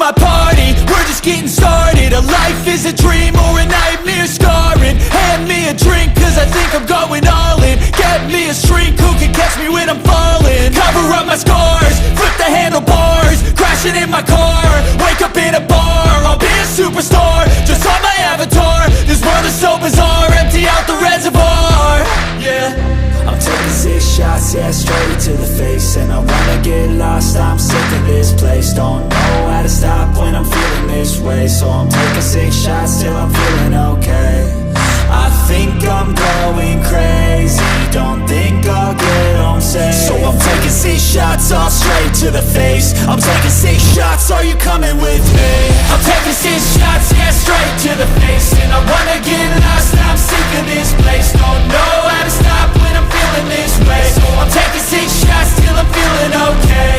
my party, we're just getting started. A life is a dream or a nightmare scarring. Hand me a drink cause I think I'm going all in. Get me a shrink who can catch me when I'm falling. Cover up my scars, flip the handlebars, crashing in my car, wake up in a bar. I'll be a superstar, just on my avatar. This world is so bizarre, empty out the reservoir. Yeah, I'm taking 6 shots, yeah, straight to the face. And I wanna get lost, I'm sick of this place. Don't know how to stop when I'm feeling this way. So I'm taking 6 shots till I'm feeling okay. I think I'm going crazy, don't think I'll get home safe. So I'm taking 6 shots, all straight to the face. I'm taking 6 shots, are you coming with me? I'm taking 6 shots, yeah, straight to the face. And I wanna get lost, I'm sick of this place. Don't know how to stop when I'm feeling this way. So I'm taking 6 shots till I'm feeling okay.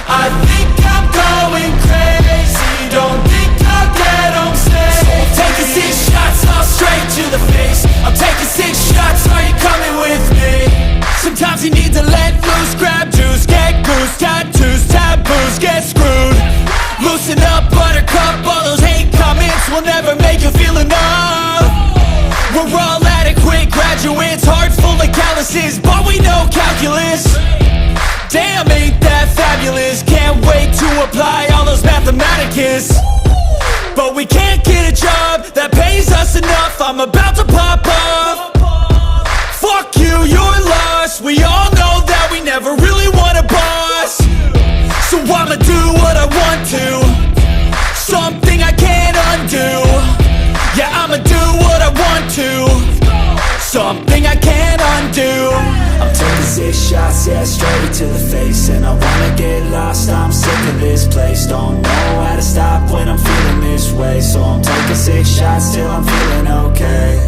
I think I'm going crazy, don't think I'll get home safe. So I'm taking 6 shots, all straight to the face. I'm taking 6 shots, are you coming with me? Sometimes you need to let loose, grab juice, get goose, tattoos, taboos, get screwed. Loosen up, buttercup, all those hate comments will never make you feel enough. We're all adequate graduates, heart full of calluses, but we know calculus. Damn, ain't that fabulous? Can't wait to apply all those mathematicus. But we can't get a job that pays us enough. I'm about to pop off. Fuck you, you're lost. We all know that we never really want a boss. So I'ma do what I want to, something I can't undo. Yeah, I'ma do what I want to, something I can't undo. I'm taking 6 shots, yeah, straight to the face. And I wanna get lost, I'm sick of this place. Don't know how to stop when I'm feeling this way. So I'm taking 6 shots till I'm feeling okay.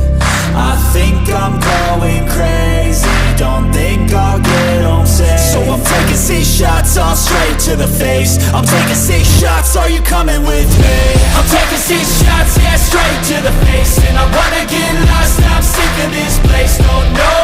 I think I'm going crazy, don't think I'll get home safe. So I'm taking 6 shots, all straight to the face. I'm taking 6 shots, are you coming with me? I'm taking 6 shots, yeah, straight to the face. And I wanna get lost, I'm sick of this place. Don't know